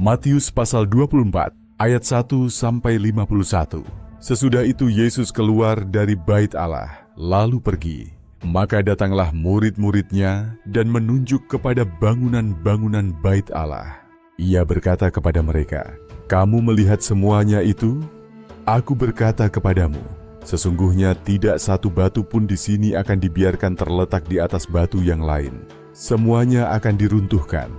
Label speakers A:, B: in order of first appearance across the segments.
A: Matius pasal 24, ayat 1-51. Sesudah itu Yesus keluar dari bait Allah, lalu pergi. Maka datanglah murid-muridnya dan menunjuk kepada bangunan-bangunan bait Allah. Ia berkata kepada mereka, "Kamu melihat semuanya itu? Aku berkata kepadamu, sesungguhnya tidak satu batu pun di sini akan dibiarkan terletak di atas batu yang lain. Semuanya akan diruntuhkan."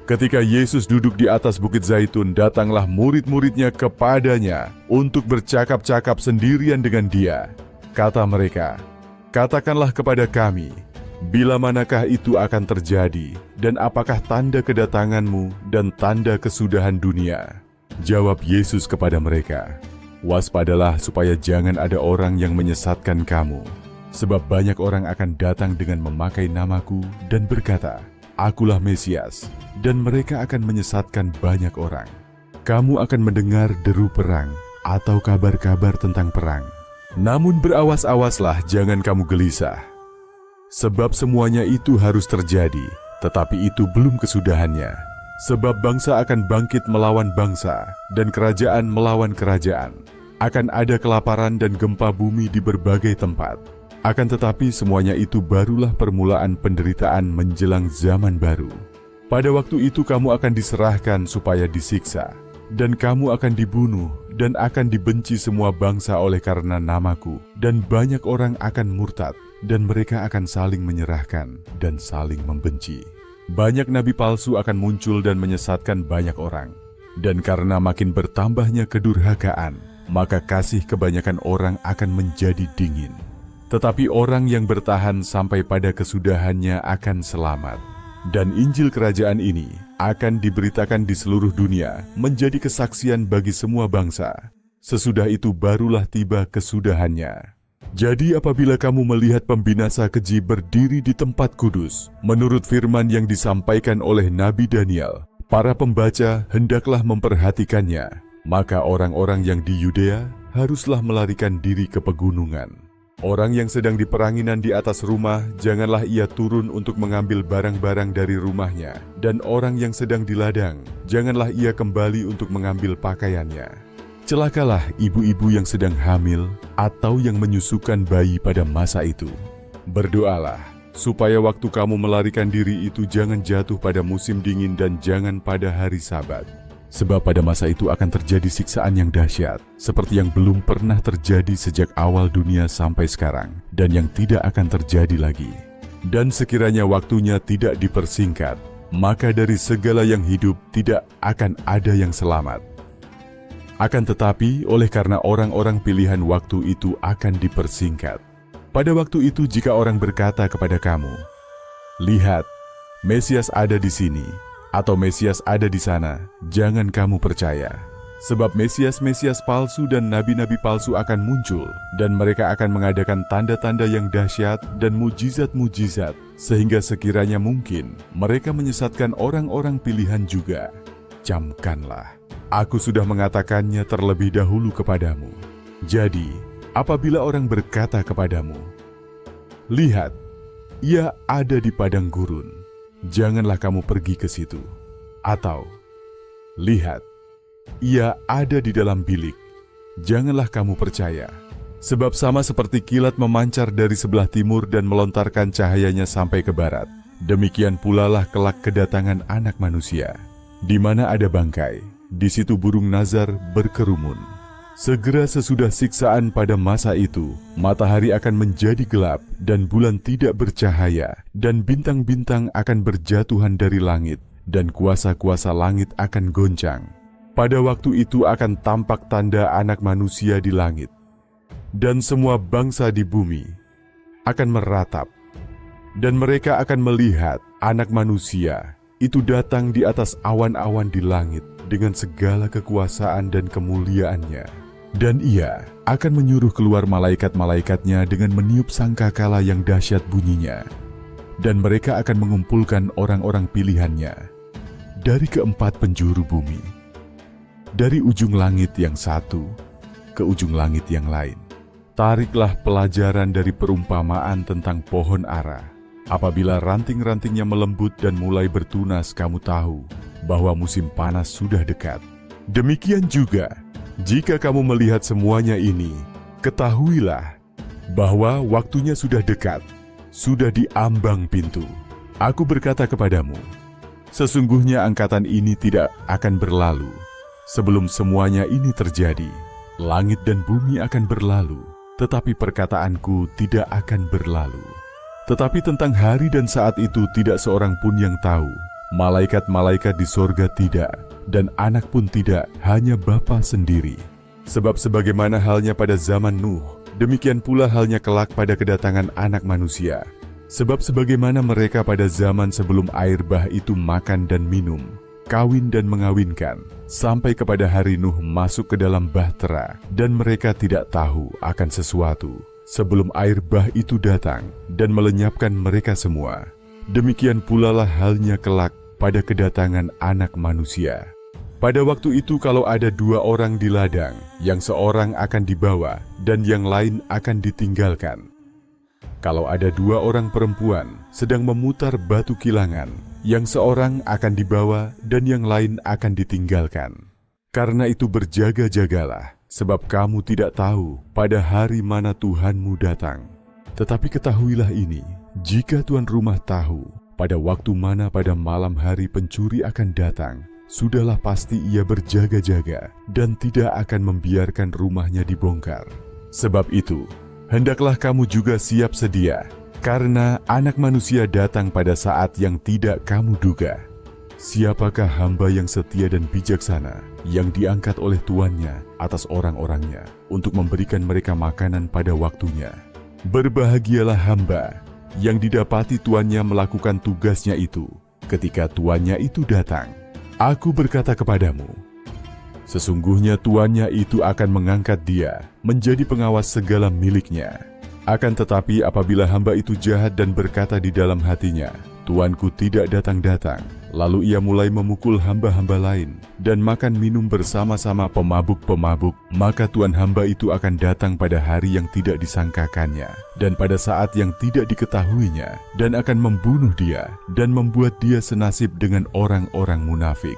A: Ketika Yesus duduk di atas Bukit Zaitun, datanglah murid-muridnya kepadanya untuk bercakap-cakap sendirian dengan dia. Kata mereka, "Katakanlah kepada kami, bila manakah itu akan terjadi, dan apakah tanda kedatanganmu dan tanda kesudahan dunia?" Jawab Yesus kepada mereka, "Waspadalah supaya jangan ada orang yang menyesatkan kamu. Sebab banyak orang akan datang dengan memakai namaku dan berkata, 'Akulah Mesias,' dan mereka akan menyesatkan banyak orang. Kamu akan mendengar deru perang atau kabar-kabar tentang perang. Namun berawas-awaslah, jangan kamu gelisah. Sebab semuanya itu harus terjadi, tetapi itu belum kesudahannya. Sebab bangsa akan bangkit melawan bangsa, dan kerajaan melawan kerajaan. Akan ada kelaparan dan gempa bumi di berbagai tempat. Akan tetapi semuanya itu barulah permulaan penderitaan menjelang zaman baru. Pada waktu itu kamu akan diserahkan supaya disiksa, dan kamu akan dibunuh, dan akan dibenci semua bangsa oleh karena namaku, dan banyak orang akan murtad, dan mereka akan saling menyerahkan dan saling membenci. Banyak nabi palsu akan muncul dan menyesatkan banyak orang, dan karena makin bertambahnya kedurhakaan, maka kasih kebanyakan orang akan menjadi dingin. Tetapi orang yang bertahan sampai pada kesudahannya akan selamat. Dan Injil Kerajaan ini akan diberitakan di seluruh dunia menjadi kesaksian bagi semua bangsa. Sesudah itu barulah tiba kesudahannya. Jadi apabila kamu melihat pembinasa keji berdiri di tempat kudus, menurut firman yang disampaikan oleh Nabi Daniel, para pembaca hendaklah memperhatikannya. Maka orang-orang yang di Yudea haruslah melarikan diri ke pegunungan. Orang yang sedang di peranginan di atas rumah, janganlah ia turun untuk mengambil barang-barang dari rumahnya. Dan orang yang sedang di ladang, janganlah ia kembali untuk mengambil pakaiannya. Celakalah ibu-ibu yang sedang hamil atau yang menyusukan bayi pada masa itu. Berdoalah, supaya waktu kamu melarikan diri itu jangan jatuh pada musim dingin dan jangan pada hari Sabat. Sebab pada masa itu akan terjadi siksaan yang dahsyat, seperti yang belum pernah terjadi sejak awal dunia sampai sekarang, dan yang tidak akan terjadi lagi. Dan sekiranya waktunya tidak dipersingkat, maka dari segala yang hidup tidak akan ada yang selamat. Akan tetapi, oleh karena orang-orang pilihan waktu itu akan dipersingkat. Pada waktu itu jika orang berkata kepada kamu, "Lihat, Mesias ada di sini," atau "Mesias ada di sana," jangan kamu percaya. Sebab Mesias-Mesias palsu dan nabi-nabi palsu akan muncul, dan mereka akan mengadakan tanda-tanda yang dahsyat dan mujizat-mujizat, sehingga sekiranya mungkin mereka menyesatkan orang-orang pilihan juga. Camkanlah, aku sudah mengatakannya terlebih dahulu kepadamu. Jadi, apabila orang berkata kepadamu, "Lihat, ia ada di padang gurun," janganlah kamu pergi ke situ. Atau, "Lihat, ia ada di dalam bilik," janganlah kamu percaya. Sebab sama seperti kilat memancar dari sebelah timur dan melontarkan cahayanya sampai ke barat, demikian pula lah kelak kedatangan Anak Manusia. Di mana ada bangkai, di situ burung nazar berkerumun. Segera sesudah siksaan pada masa itu, matahari akan menjadi gelap, dan bulan tidak bercahaya, dan bintang-bintang akan berjatuhan dari langit, dan kuasa-kuasa langit akan goncang. Pada waktu itu akan tampak tanda Anak Manusia di langit, dan semua bangsa di bumi akan meratap, dan mereka akan melihat Anak Manusia itu datang di atas awan-awan di langit dengan segala kekuasaan dan kemuliaannya. Dan ia akan menyuruh keluar malaikat-malaikatnya dengan meniup sangkakala yang dahsyat bunyinya. Dan mereka akan mengumpulkan orang-orang pilihannya dari keempat penjuru bumi, dari ujung langit yang satu ke ujung langit yang lain. Tariklah pelajaran dari perumpamaan tentang pohon ara. Apabila ranting-rantingnya melembut dan mulai bertunas, kamu tahu bahwa musim panas sudah dekat. Demikian juga, jika kamu melihat semuanya ini, ketahuilah bahwa waktunya sudah dekat, sudah di ambang pintu. Aku berkata kepadamu, sesungguhnya angkatan ini tidak akan berlalu sebelum semuanya ini terjadi. Langit dan bumi akan berlalu, tetapi perkataanku tidak akan berlalu. Tetapi tentang hari dan saat itu tidak seorang pun yang tahu, malaikat-malaikat di sorga tidak, dan anak pun tidak, hanya Bapa sendiri. Sebab sebagaimana halnya pada zaman Nuh, demikian pula halnya kelak pada kedatangan Anak Manusia. Sebab sebagaimana mereka pada zaman sebelum air bah itu makan dan minum, kawin dan mengawinkan, sampai kepada hari Nuh masuk ke dalam bahtera, dan mereka tidak tahu akan sesuatu, sebelum air bah itu datang dan melenyapkan mereka semua. Demikian pula lah halnya kelak pada kedatangan Anak Manusia. Pada waktu itu kalau ada 2 orang di ladang, yang seorang akan dibawa dan yang lain akan ditinggalkan. Kalau ada 2 orang perempuan sedang memutar batu kilangan, yang seorang akan dibawa dan yang lain akan ditinggalkan. Karena itu berjaga-jagalah, sebab kamu tidak tahu pada hari mana Tuhanmu datang. Tetapi ketahuilah ini, jika tuan rumah tahu pada waktu mana pada malam hari pencuri akan datang, sudahlah pasti ia berjaga-jaga dan tidak akan membiarkan rumahnya dibongkar. Sebab itu, hendaklah kamu juga siap sedia, karena Anak Manusia datang pada saat yang tidak kamu duga. Siapakah hamba yang setia dan bijaksana, yang diangkat oleh tuannya atas orang-orangnya, untuk memberikan mereka makanan pada waktunya? Berbahagialah hamba yang didapati tuannya melakukan tugasnya itu, ketika tuannya itu datang. Aku berkata kepadamu, sesungguhnya tuannya itu akan mengangkat dia menjadi pengawas segala miliknya. Akan tetapi apabila hamba itu jahat dan berkata di dalam hatinya, Tuanku tidak datang-datang, lalu ia mulai memukul hamba-hamba lain dan makan minum bersama-sama pemabuk-pemabuk, maka tuan hamba itu akan datang pada hari yang tidak disangkakannya dan pada saat yang tidak diketahuinya, dan akan membunuh dia dan membuat dia senasib dengan orang-orang munafik.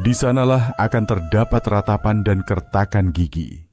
A: Di sanalah akan terdapat ratapan dan kertakan gigi.